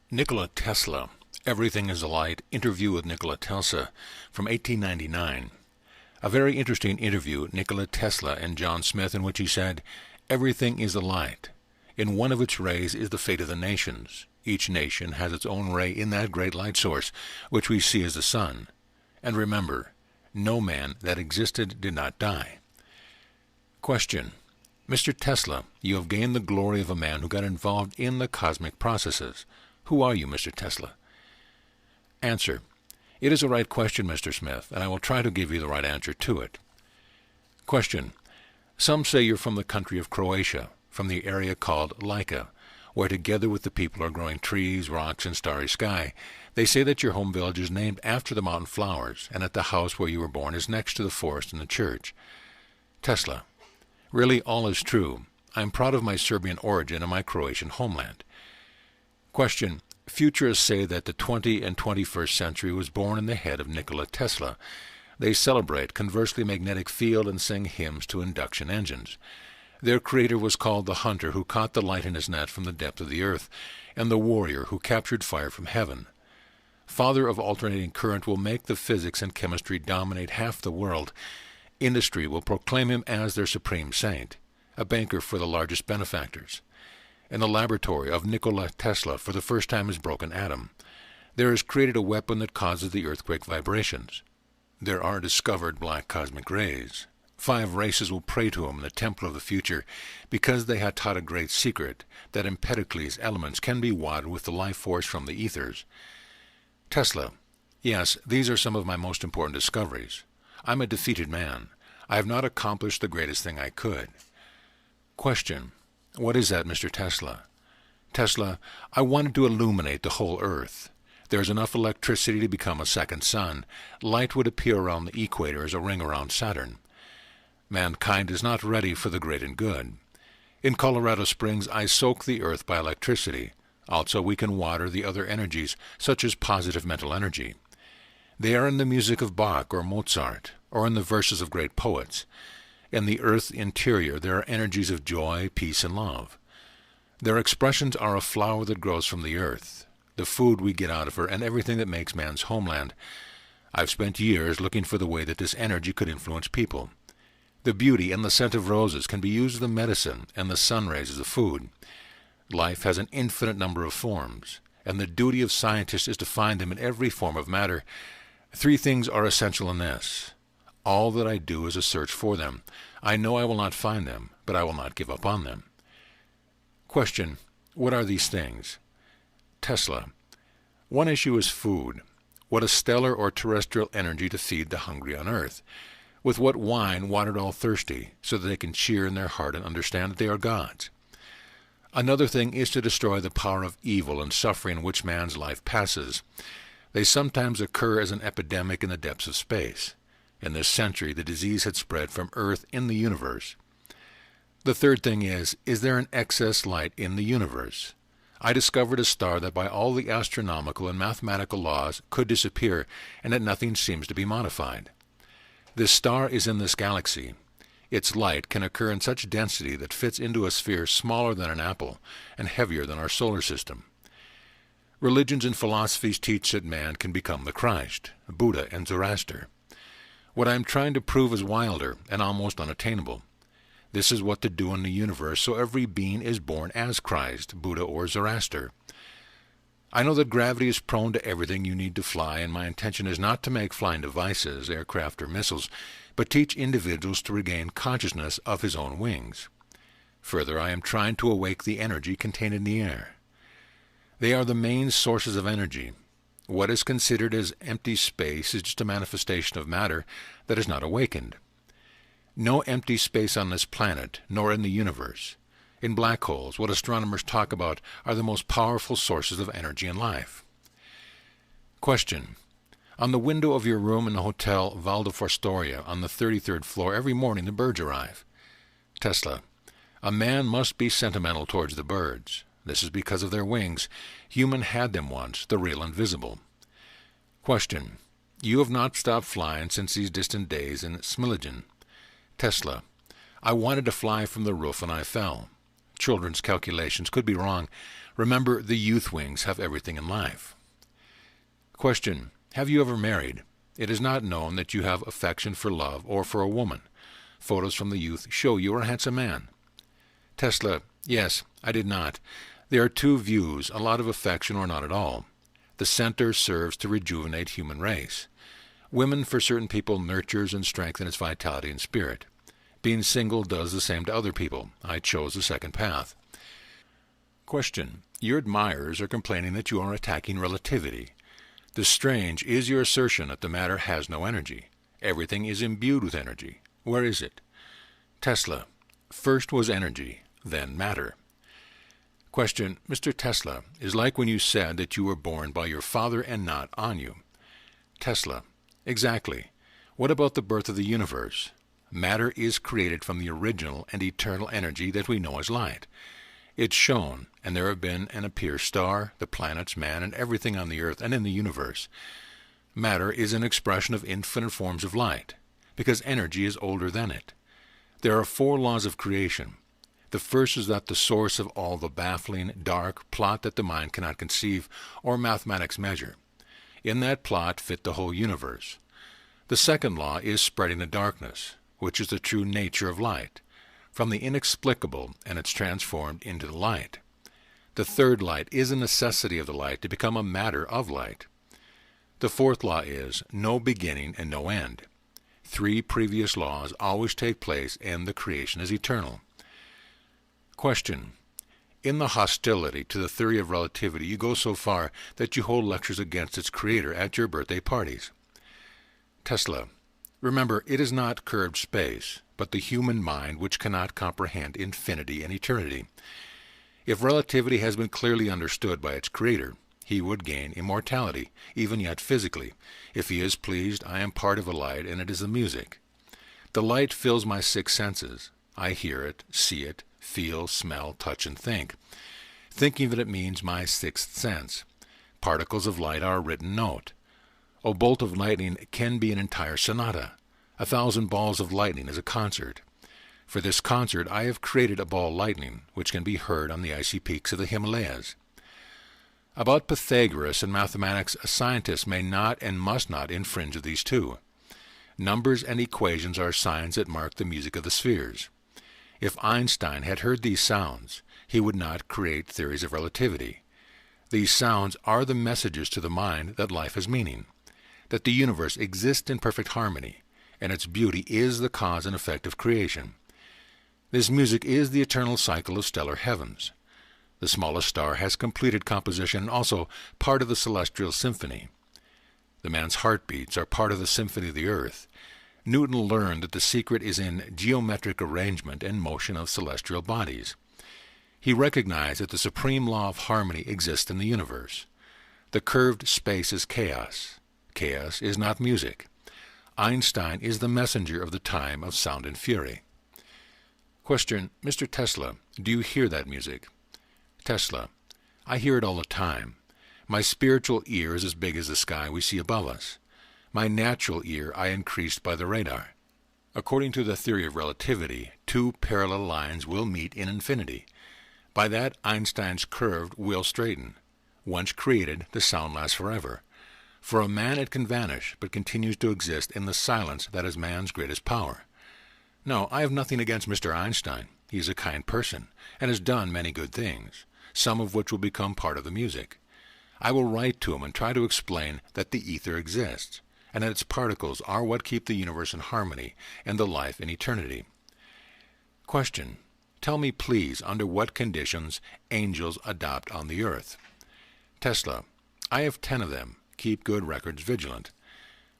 Nikola Tesla, Everything is a Light, interview with Nikola Tesla from 1899. A very interesting interview, Nikola Tesla and John Smith, in which he said, "Everything is a light. In one of its rays is the fate of the nations. Each nation has its own ray in that great light source, which we see as the sun. And remember, no man that existed did not die." Question. Mr. Tesla, you have gained the glory of a man who got involved in the cosmic processes. Who are you, Mr. Tesla? Answer. It is a right question, Mr. Smith, and I will try to give you the right answer to it. Question. Some say you're from the country of Croatia, from the area called Lika, where together with the people are growing trees, rocks, and starry sky. They say that your home village is named after the mountain flowers, and that the house where you were born is next to the forest and the church. Tesla. Really, all is true. I am proud of my Serbian origin and my Croatian homeland. Question. Futurists say that the 20th and 21st century was born in the head of Nikola Tesla. They celebrate conversely magnetic field and sing hymns to induction engines. Their creator was called the hunter who caught the light in his net from the depth of the earth, and the warrior who captured fire from heaven. Father of alternating current will make the physics and chemistry dominate half the world. Industry will proclaim him as their supreme saint, a banker for the largest benefactors. In the laboratory of Nikola Tesla, for the first time, is broken atom. There is created a weapon that causes the earthquake vibrations. There are discovered black cosmic rays. 5 races will pray to him in the temple of the future, because they had taught a great secret, that Empedocles' elements can be watered with the life force from the ethers. Tesla. Yes, these are some of my most important discoveries. I'm a defeated man. I have not accomplished the greatest thing I could. Question. What is that, Mr. Tesla? Tesla, I wanted to illuminate the whole earth. There is enough electricity to become a second sun. Light would appear around the equator as a ring around Saturn. Mankind is not ready for the great and good. In Colorado Springs, I soak the earth by electricity. Also, we can water the other energies, such as positive mental energy. They are in the music of Bach or Mozart, or in the verses of great poets. In the earth's interior there are energies of joy, peace, and love. Their expressions are a flower that grows from the earth, the food we get out of her, and everything that makes man's homeland. I've spent years looking for the way that this energy could influence people. The beauty and the scent of roses can be used as the medicine, and the sun rays as the food. Life has an infinite number of forms, and the duty of scientists is to find them in every form of matter. 3 things are essential in this. All that I do is a search for them. I know I will not find them, but I will not give up on them. Question. What are these things? Tesla. One issue is food. What a stellar or terrestrial energy to feed the hungry on earth. With what wine watered all thirsty, so that they can cheer in their heart and understand that they are God's. Another thing is to destroy the power of evil and suffering in which man's life passes. They sometimes occur as an epidemic in the depths of space. In this century, the disease had spread from Earth in the universe. The third thing is there an excess light in the universe? I discovered a star that by all the astronomical and mathematical laws could disappear, and that nothing seems to be modified. This star is in this galaxy. Its light can occur in such density that fits into a sphere smaller than an apple and heavier than our solar system. Religions and philosophies teach that man can become the Christ, Buddha and Zoroaster. What I am trying to prove is wilder and almost unattainable. This is what to do in the universe, so every being is born as Christ, Buddha, or Zoroaster. I know that gravity is prone to everything you need to fly, and my intention is not to make flying devices, aircraft, or missiles, but teach individuals to regain consciousness of his own wings. Further, I am trying to awake the energy contained in the air. They are the main sources of energy. What is considered as empty space is just a manifestation of matter that is not awakened. No empty space on this planet, nor in the universe. In black holes, what astronomers talk about are the most powerful sources of energy and life. Question. On the window of your room in the Hotel Val de Fostoria on the 33rd floor, every morning the birds arrive. Tesla. A man must be sentimental towards the birds. This is because of their wings. Human had them once, the real and visible. Question. You have not stopped flying since these distant days in Smiljan. Tesla. I wanted to fly from the roof and I fell. children's calculations could be wrong, remember the youth wings have everything in life. Question. Have you ever married? It is not known that you have affection for love or for a woman. Photos from the youth show you are a handsome man. Tesla. Yes, I did not. There are two views, a lot of affection or not at all. The center serves to rejuvenate human race. Women for certain people nurtures and strengthens its vitality and spirit. Being single does the same to other people. I chose the second path. Question. Your admirers are complaining that you are attacking relativity. The strange is your assertion that the matter has no energy. Everything is imbued with energy. Where is it? Tesla. First was energy, then matter. Question. Mr. Tesla, is like when you said that you were born by your father and not on you. Tesla. Exactly. What about the birth of the universe? Matter is created from the original and eternal energy that we know as light. It's shown, and there have been and appear star, the planets, man, and everything on the earth and in the universe. Matter is an expression of infinite forms of light, because energy is older than it. There are 4 laws of creation. The first is that the source of all the baffling, dark plot that the mind cannot conceive or mathematics measure. In that plot fit the whole universe. The second law is spreading the darkness, which is the true nature of light, from the inexplicable, and it's transformed into the light. The third light is a necessity of the light to become a matter of light. The fourth law is no beginning and no end. 3 previous laws always take place, and the creation is eternal. Question. In the hostility to the theory of relativity, you go so far that you hold lectures against its creator at your birthday parties. Tesla. Remember, it is not curved space, but the human mind which cannot comprehend infinity and eternity. If relativity has been clearly understood by its creator, he would gain immortality, even yet physically. If he is pleased, I am part of a light, and it is the music. The light fills my 6 senses. I hear it, see it, feel, smell, touch, and think, thinking that it means my 6th sense. Particles of light are a written note. A bolt of lightning can be an entire sonata. 1,000 balls of lightning is a concert. For this concert I have created a ball lightning, which can be heard on the icy peaks of the Himalayas. About Pythagoras and mathematics, a scientist may not and must not infringe of these 2. Numbers and equations are signs that mark the music of the spheres. If Einstein had heard these sounds, he would not create theories of relativity. These sounds are the messages to the mind that life has meaning, that the universe exists in perfect harmony, and its beauty is the cause and effect of creation. This music is the eternal cycle of stellar heavens. The smallest star has completed composition and also part of the celestial symphony. The man's heartbeats are part of the symphony of the earth. Newton learned that the secret is in geometric arrangement and motion of celestial bodies. He recognized that the supreme law of harmony exists in the universe. The curved space is chaos. Chaos is not music. Einstein is the messenger of the time of sound and fury. Question. Mr. Tesla, do you hear that music? Tesla. I hear it all the time. My spiritual ear is as big as the sky we see above us. My natural ear I increased by the radar. According to the theory of relativity, 2 parallel lines will meet in infinity. By that, Einstein's curved will straighten. Once created, the sound lasts forever. For a man it can vanish, but continues to exist in the silence that is man's greatest power. No, I have nothing against Mr. Einstein. He is a kind person, and has done many good things, some of which will become part of the music. I will write to him and try to explain that the ether exists, and that its particles are what keep the universe in harmony and the life in eternity. Question. Tell me, please, under what conditions angels adopt on the earth? Tesla. I have 10 of them. Keep good records vigilant.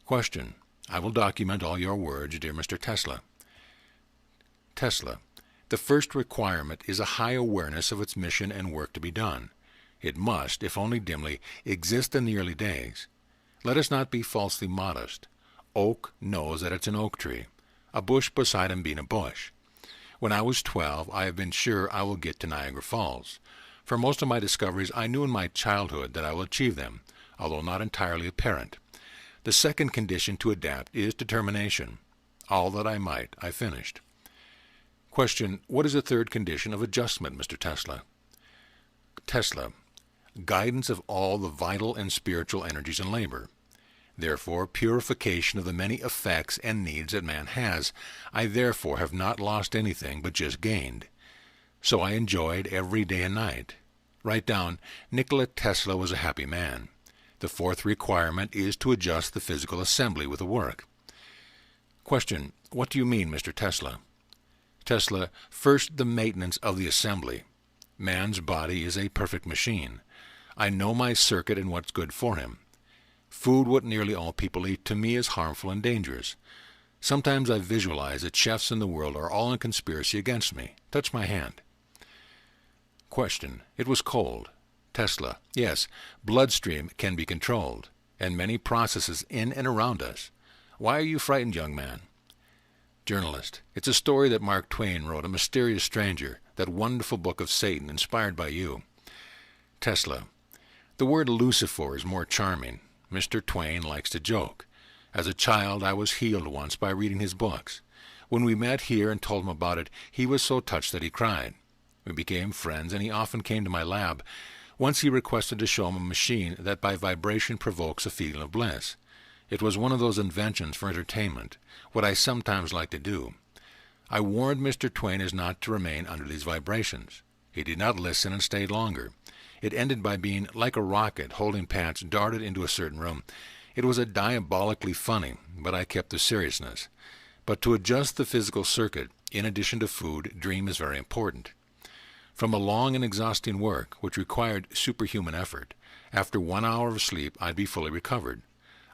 Question. I will document all your words, dear Mr. Tesla. Tesla. The first requirement is a high awareness of its mission and work to be done. It must, if only dimly, exist in the early days. Let us not be falsely modest. Oak knows that it's an oak tree, a bush beside him being a bush. When I was 12, I have been sure I will get to Niagara Falls. For most of my discoveries, I knew in my childhood that I will achieve them, although not entirely apparent. The second condition to adapt is determination. All that I might, I finished. Question: what is the third condition of adjustment, Mr. Tesla? Tesla: guidance of all the vital and spiritual energies in labor. Therefore, purification of the many effects and needs that man has. I therefore have not lost anything, but just gained. So I enjoyed every day and night. Write down, Nikola Tesla was a happy man. The fourth requirement is to adjust the physical assembly with the work. Question: what do you mean, Mr. Tesla? Tesla: first, the maintenance of the assembly. Man's body is a perfect machine. I know my circuit and what's good for him. Food, what nearly all people eat, to me is harmful and dangerous. Sometimes I visualize that chefs in the world are all in conspiracy against me. Touch my hand. Question: it was cold. Tesla: yes, bloodstream can be controlled, and many processes in and around us. Why are you frightened, young man? Journalist: it's a story that Mark Twain wrote, A Mysterious Stranger, that wonderful book of Satan, inspired by you. Tesla: the word Lucifer is more charming. Mr. Twain likes to joke. As a child, I was healed once by reading his books. When we met here and told him about it, he was so touched that he cried. We became friends, and he often came to my lab. Once he requested to show him a machine that by vibration provokes a feeling of bliss. It was one of those inventions for entertainment, what I sometimes like to do. I warned Mr. Twain as not to remain under these vibrations. He did not listen and stayed longer. It ended by being like a rocket holding pants darted into a certain room. It was a diabolically funny, but I kept the seriousness. But to adjust the physical circuit, in addition to food, dream is very important. From a long and exhausting work, which required superhuman effort, after 1 hour of sleep I'd be fully recovered.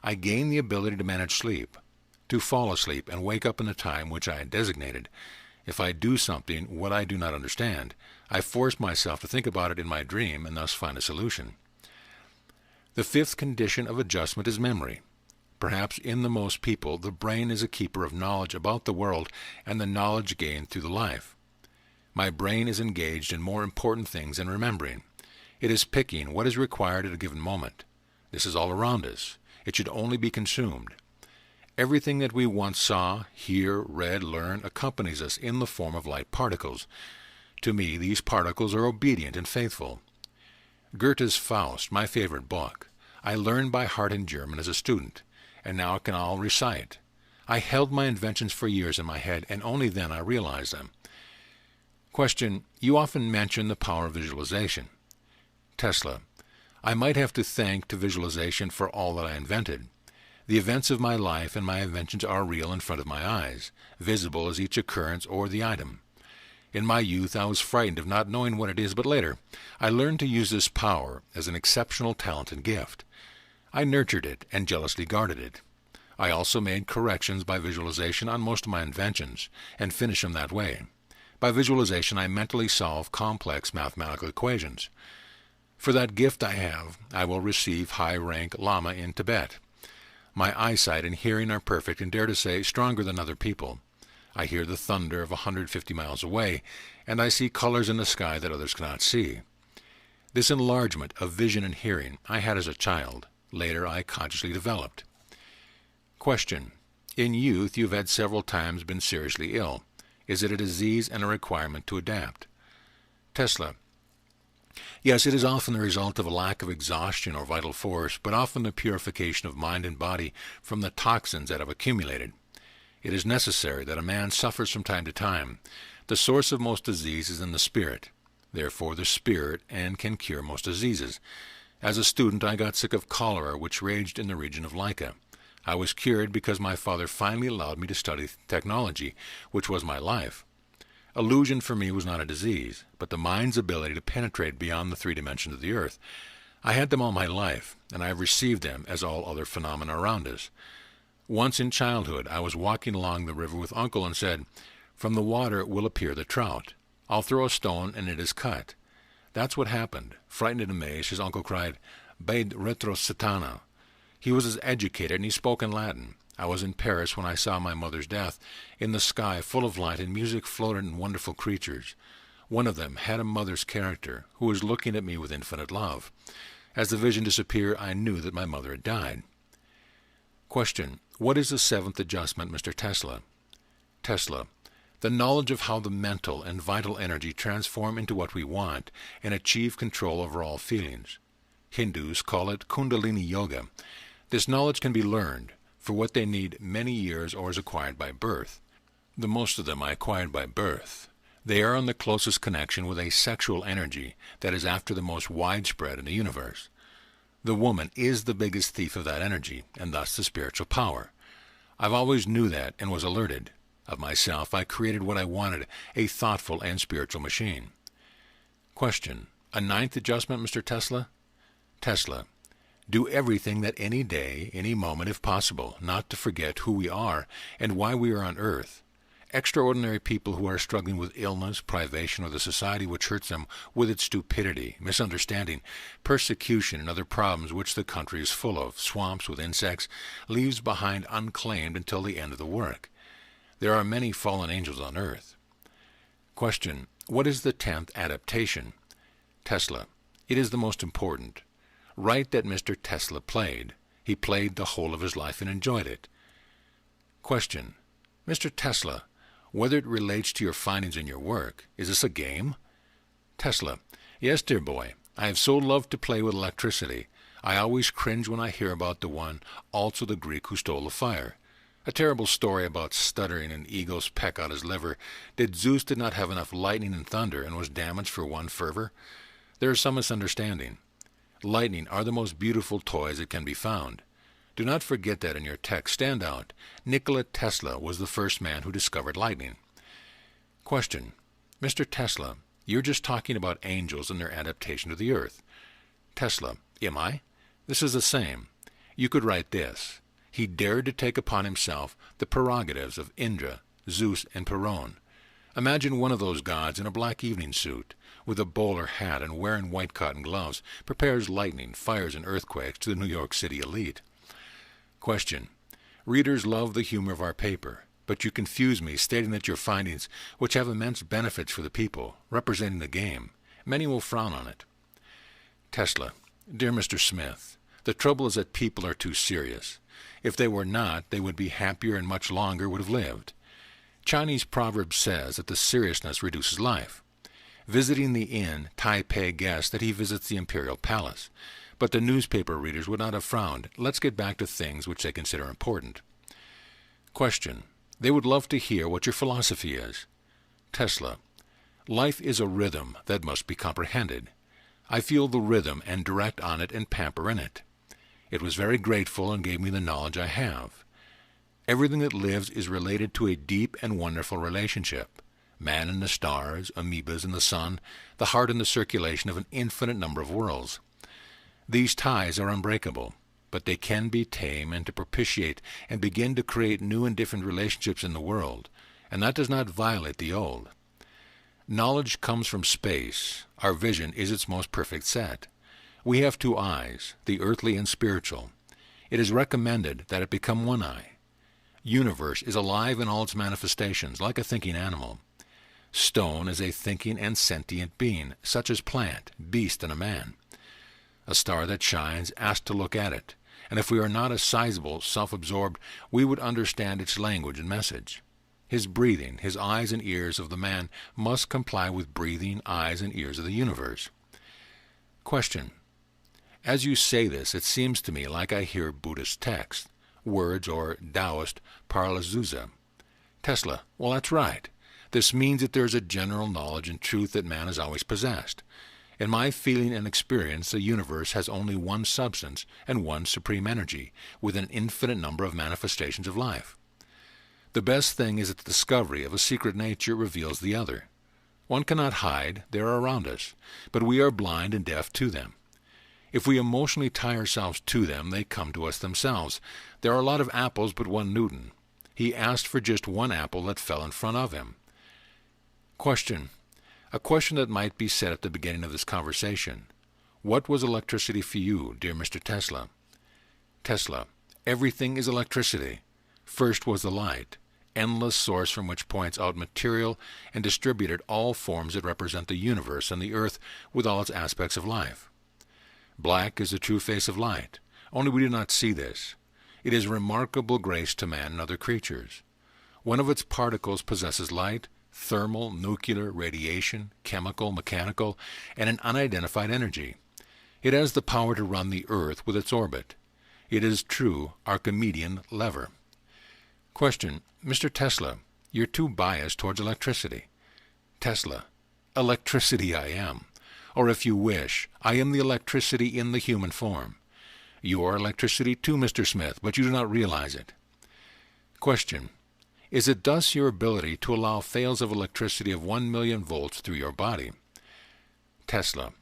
I gained the ability to manage sleep, to fall asleep and wake up in the time which I had designated. If I do something what I do not understand, I force myself to think about it in my dream and thus find a solution. The fifth condition of adjustment is memory. Perhaps in the most people, the brain is a keeper of knowledge about the world and the knowledge gained through the life. My brain is engaged in more important things than remembering. It is picking what is required at a given moment. This is all around us. It should only be consumed. Everything that we once saw, hear, read, learn accompanies us in the form of light particles. To me, these particles are obedient and faithful. Goethe's Faust, my favorite book, I learned by heart in German as a student, and now I can all recite. I held my inventions for years in my head, and only then I realized them. Question: you often mention the power of visualization. Tesla: I might have to thank to visualization for all that I invented. The events of my life and my inventions are real in front of my eyes, visible as each occurrence or the item. In my youth I was frightened of not knowing what it is, but later I learned to use this power as an exceptional talent and gift. I nurtured it and jealously guarded it. I also made corrections by visualization on most of my inventions, and finished them that way. By visualization I mentally solve complex mathematical equations. For that gift I have, I will receive high-rank Lama in Tibet. My eyesight and hearing are perfect and, dare to say, stronger than other people. I hear the thunder of 150 miles away, and I see colors in the sky that others cannot see. This enlargement of vision and hearing I had as a child. Later I consciously developed. Question: in youth you have had several times been seriously ill. Is it a disease and a requirement to adapt? Tesla: yes, it is often the result of a lack of exhaustion or vital force, but often the purification of mind and body from the toxins that have accumulated. It is necessary that a man suffers from time to time. The source of most disease is in the spirit. Therefore the spirit and can cure most diseases. As a student I got sick of cholera, which raged in the region of Lyca. I was cured because my father finally allowed me to study technology, which was my life. Illusion for me was not a disease, but the mind's ability to penetrate beyond the 3 dimensions of the earth. I had them all my life, and I have received them as all other phenomena around us. Once in childhood I was walking along the river with Uncle and said, "From the water will appear the trout. I'll throw a stone and it is cut." That's what happened. Frightened and amazed, his uncle cried, "Bade retro satana." He was as educated, and he spoke in Latin. I was in Paris when I saw my mother's death. In the sky, full of light, and music floated in wonderful creatures. One of them had a mother's character, who was looking at me with infinite love. As the vision disappeared, I knew that my mother had died. Question: what is the 7th adjustment, Mr. Tesla? Tesla: The knowledge of how the mental and vital energy transform into what we want and achieve control over all feelings. Hindus call it Kundalini Yoga. This knowledge can be learned, for what they need many years or is acquired by birth. The most of them I acquired by birth. They are in the closest connection with a sexual energy that is after the most widespread in the universe. The woman is the biggest thief of that energy, and thus the spiritual power. I've always knew that and was alerted. Of myself, I created what I wanted, a thoughtful and spiritual machine. Question. A ninth adjustment, Mr. Tesla? Tesla. Do everything that any day, any moment if possible, not to forget who we are and why we are on earth. Extraordinary people who are struggling with illness, privation, or the society which hurts them with its stupidity, misunderstanding, persecution, and other problems which the country is full of, swamps with insects, leaves behind unclaimed until the end of the work. There are many fallen angels on earth. Question. What is the 10th adaptation? Tesla. It is the most important. Write that Mr. Tesla played. He played the whole of his life and enjoyed it. Question. Mr. Tesla, whether it relates to your findings in your work, is this a game? Tesla. Yes, dear boy. I have so loved to play with electricity. I always cringe when I hear about the one, also the Greek who stole the fire. A terrible story about stuttering and eagles peck out his liver. Did Zeus did not have enough lightning and thunder and was damaged for one fervor? There is some misunderstanding. Lightning are the most beautiful toys that can be found. Do not forget that in your text. Stand out. Nikola Tesla was the first man who discovered lightning. Question. Mr. Tesla, you're just talking about angels and their adaptation to the earth. Tesla. Am I? This is the same. You could write this. He dared to take upon himself the prerogatives of Indra, Zeus, and Perun. Imagine one of those gods in a black evening suit, with a bowler hat and wearing white cotton gloves, prepares lightning, fires, and earthquakes to the New York City elite. Question. Readers love the humor of our paper, but you confuse me stating that your findings, which have immense benefits for the people, representing the game, many will frown on it. Tesla. Dear Mr. Smith, the trouble is that people are too serious. If they were not, they would be happier and much longer would have lived. Chinese proverb says that the seriousness reduces life. Visiting the inn, Taipei guessed that he visits the imperial palace. But the newspaper readers would not have frowned. Let's get back to things which they consider important. Question. They would love to hear what your philosophy is. Tesla. Life is a rhythm that must be comprehended. I feel the rhythm and direct on it and pamper in it. It was very grateful and gave me the knowledge I have. Everything that lives is related to a deep and wonderful relationship. Man and the stars, amoebas and the sun, the heart and the circulation of an infinite number of worlds. These ties are unbreakable, but they can be tamed and to propitiate and begin to create new and different relationships in the world, and that does not violate the old. Knowledge comes from space. Our vision is its most perfect set. We have two eyes, the earthly and spiritual. It is recommended that it become one eye. Universe is alive in all its manifestations, like a thinking animal. Stone is a thinking and sentient being, such as plant, beast, and a man. A star that shines asks to look at it, and if we are not as sizable, self-absorbed, we would understand its language and message. His breathing, his eyes and ears of the man must comply with breathing, eyes, and ears of the universe. Question. As you say this, it seems to me like I hear Buddhist text, words or Taoist paralazuza. Tesla. Well, that's right. This means that there is a general knowledge and truth that man has always possessed. In my feeling and experience, the universe has only one substance and one supreme energy, with an infinite number of manifestations of life. The best thing is that the discovery of a secret nature reveals the other. One cannot hide, they are around us, but we are blind and deaf to them. If we emotionally tie ourselves to them, they come to us themselves. There are a lot of apples, but one Newton. He asked for just one apple that fell in front of him. Question. A question that might be said at the beginning of this conversation. What was electricity for you, dear Mr. Tesla? Tesla. Everything is electricity. First was the light, endless source from which points out material and distributed all forms that represent the universe and the earth with all its aspects of life. Black is the true face of light, only we do not see this. It is remarkable grace to man and other creatures. One of its particles possesses light, thermal, nuclear, radiation, chemical, mechanical, and an unidentified energy. It has the power to run the Earth with its orbit. It is true Archimedean lever. Question. Mr. Tesla, you're too biased towards electricity. Tesla. Electricity I am. Or if you wish, I am the electricity in the human form. You are electricity too, Mr. Smith, but you do not realize it. Question. Is it thus your ability to allow fails of electricity of 1,000,000 volts through your body? Tesla.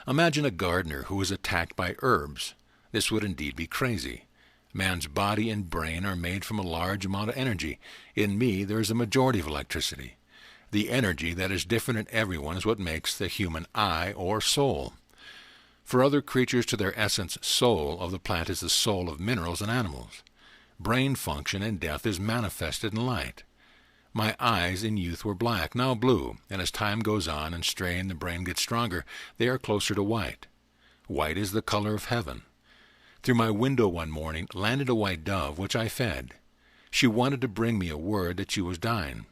Imagine a gardener who is attacked by herbs. This would indeed be crazy. Man's body and brain are made from a large amount of energy. In me there is a majority of electricity. The energy that is different in everyone is what makes the human I or soul. For other creatures, to their essence, soul of the plant is the soul of minerals and animals. Brain function in death is manifested in light. My eyes in youth were black, now blue, and as time goes on and strain the brain gets stronger, they are closer to white. White is the color of heaven. Through my window one morning landed a white dove, which I fed. She wanted to bring me a word that she was dying.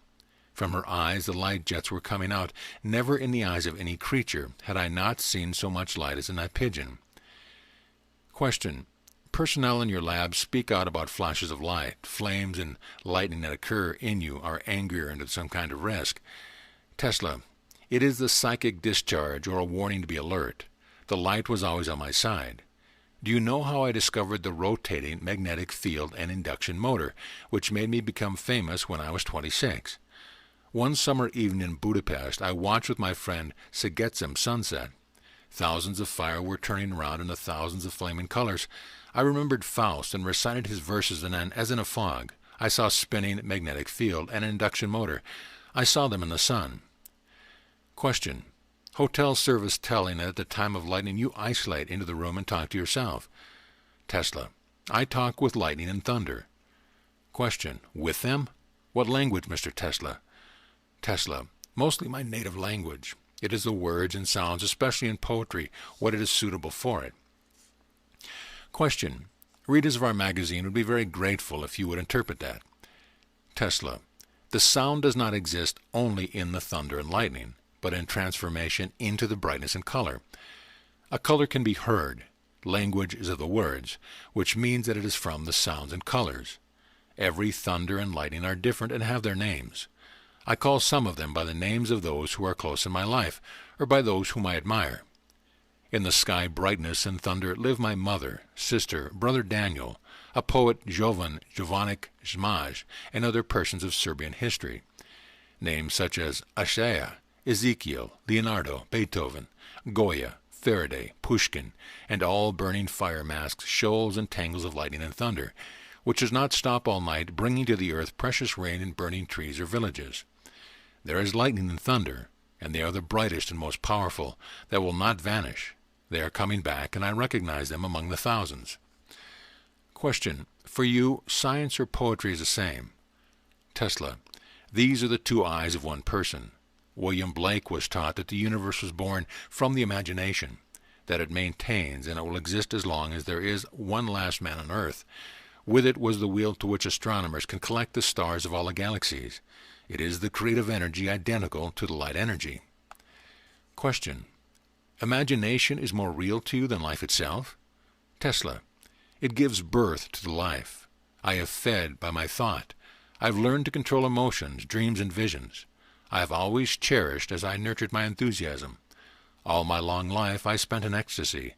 From her eyes the light jets were coming out. Never in the eyes of any creature had I not seen so much light as in that pigeon. Question. Personnel in your lab speak out about flashes of light. Flames and lightning that occur in you are angrier into some kind of risk. Tesla. It is the psychic discharge or a warning to be alert. The light was always on my side. Do you know how I discovered the rotating magnetic field and induction motor, which made me become famous when I was 26? One summer evening in Budapest, I watched with my friend Szegecim sunset. Thousands of fire were turning round into thousands of flaming colors. I remembered Faust and recited his verses, and then, as in a fog, I saw spinning magnetic field and induction motor. I saw them in the sun. Question. Hotel service telling that at the time of lightning you isolate into the room and talk to yourself. Tesla. I talk with lightning and thunder. Question. With them? What language, Mr. Tesla? Tesla. Mostly my native language. It is the words and sounds, especially in poetry, what it is suitable for it. Question. Readers of our magazine would be very grateful if you would interpret that. Tesla. The sound does not exist only in the thunder and lightning, but in transformation into the brightness and color. A color can be heard. Language is of the words, which means that it is from the sounds and colors. Every thunder and lightning are different and have their names. I call some of them by the names of those who are close in my life, or by those whom I admire. In the sky brightness and thunder live my mother, sister, brother Daniel, a poet Jovan Jovanic Zmaj, and other persons of Serbian history. Names such as Ashaya, Ezekiel, Leonardo, Beethoven, Goya, Faraday, Pushkin, and all burning fire masks, shoals and tangles of lightning and thunder, which does not stop all night, bringing to the earth precious rain and burning trees or villages. There is lightning and thunder, and they are the brightest and most powerful, that will not vanish. They are coming back, and I recognize them among the thousands. Question. For you, science or poetry is the same? Tesla. These are the two eyes of one person. William Blake was taught that the universe was born from the imagination, that it maintains and it will exist as long as there is one last man on earth. With it was the wheel to which astronomers can collect the stars of all the galaxies. It is the creative energy identical to the light energy. Question. Imagination is more real to you than life itself? Tesla. It gives birth to the life. I have fed by my thought. I have learned to control emotions, dreams, and visions. I have always cherished as I nurtured my enthusiasm. All my long life I spent in ecstasy.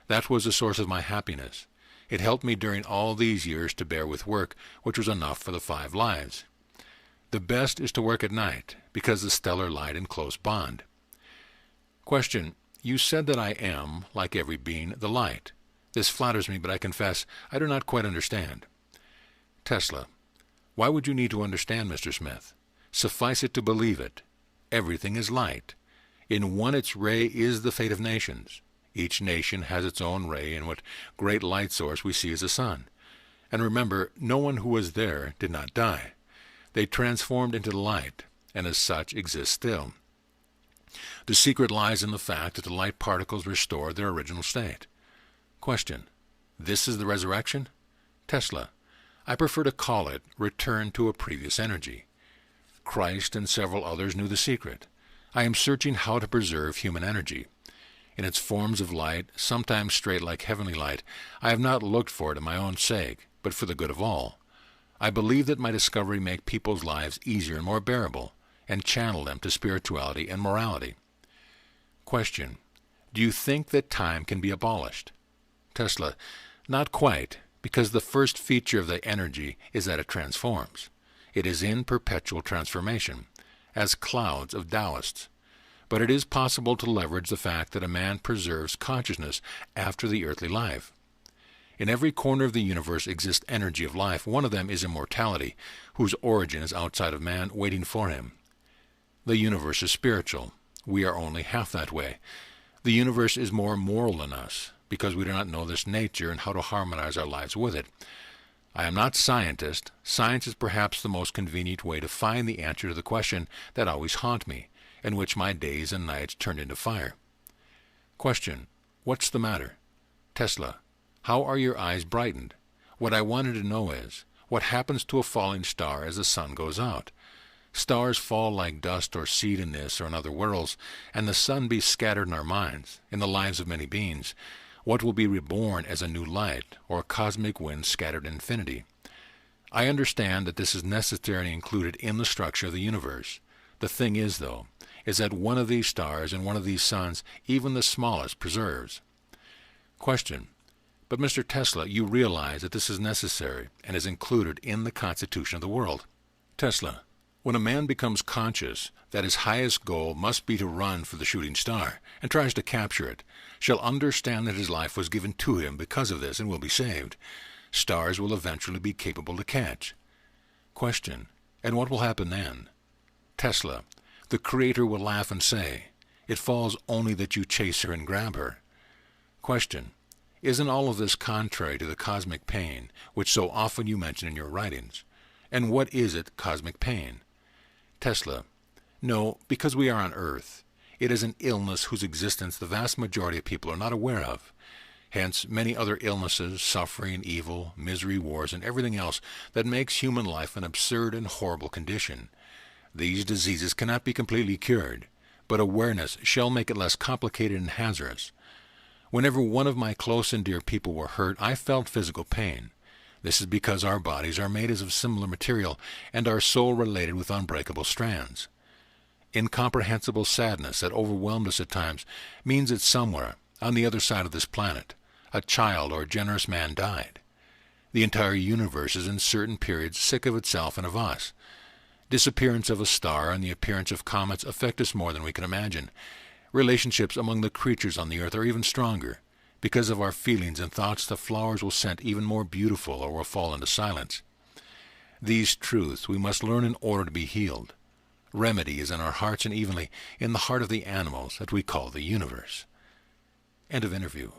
That was the source of my happiness. It helped me during all these years to bear with work, which was enough for the 5 lives. The best is to work at night, because the stellar light in close bond. Question. You said that I am, like every being, the light. This flatters me, but I confess I do not quite understand. Tesla. Why would you need to understand, Mr. Smith? Suffice it to believe it. Everything is light. In one its ray is the fate of nations. Each nation has its own ray, and what great light source we see is the sun. And remember, no one who was there did not die. They transformed into light, and as such exist still. The secret lies in the fact that the light particles restore their original state. Question. This is the resurrection? Tesla. I prefer to call it return to a previous energy. Christ and several others knew the secret. I am searching how to preserve human energy. In its forms of light, sometimes straight like heavenly light, I have not looked for it in my own sake, but for the good of all. I believe that my discovery make people's lives easier and more bearable, and channel them to spirituality and morality. Question: do you think that time can be abolished? Tesla: not quite, because the first feature of the energy is that it transforms. It is in perpetual transformation, as clouds of Taoists. But it is possible to leverage the fact that a man preserves consciousness after the earthly life. In every corner of the universe exists energy of life. One of them is immortality, whose origin is outside of man, waiting for him. The universe is spiritual. We are only half that way. The universe is more moral than us, because we do not know this nature and how to harmonize our lives with it. I am not scientist. Science is perhaps the most convenient way to find the answer to the question that always haunt me, and which my days and nights turned into fire. Question: what's the matter? Tesla: how are your eyes brightened? What I wanted to know is, what happens to a falling star as the sun goes out? Stars fall like dust or seed in this or in other worlds, and the sun be scattered in our minds, in the lives of many beings. What will be reborn as a new light, or a cosmic wind scattered in infinity? I understand that this is necessarily included in the structure of the universe. The thing is, though, is that one of these stars and one of these suns, even the smallest, preserves. Question: but Mr. Tesla, you realize that this is necessary and is included in the constitution of the world. Tesla: when a man becomes conscious that his highest goal must be to run for the shooting star, and tries to capture it, shall understand that his life was given to him because of this and will be saved. Stars will eventually be capable to catch. Question: and what will happen then? Tesla: the Creator will laugh and say, it falls only that you chase her and grab her. Question: isn't all of this contrary to the cosmic pain, which so often you mention in your writings? And what is it, cosmic pain? Tesla: no, because we are on Earth. It is an illness whose existence the vast majority of people are not aware of. Hence many other illnesses, suffering, evil, misery, wars, and everything else that makes human life an absurd and horrible condition. These diseases cannot be completely cured, but awareness shall make it less complicated and hazardous. Whenever one of my close and dear people were hurt, I felt physical pain. This is because our bodies are made of similar material, and our soul related with unbreakable strands. Incomprehensible sadness that overwhelmed us at times means that somewhere, on the other side of this planet, a child or a generous man died. The entire universe is in certain periods sick of itself and of us. Disappearance of a star and the appearance of comets affect us more than we can imagine. Relationships among the creatures on the earth are even stronger. Because of our feelings and thoughts, the flowers will scent even more beautiful or will fall into silence. These truths we must learn in order to be healed. Remedy is in our hearts and evenly in the heart of the animals that we call the universe. End of interview.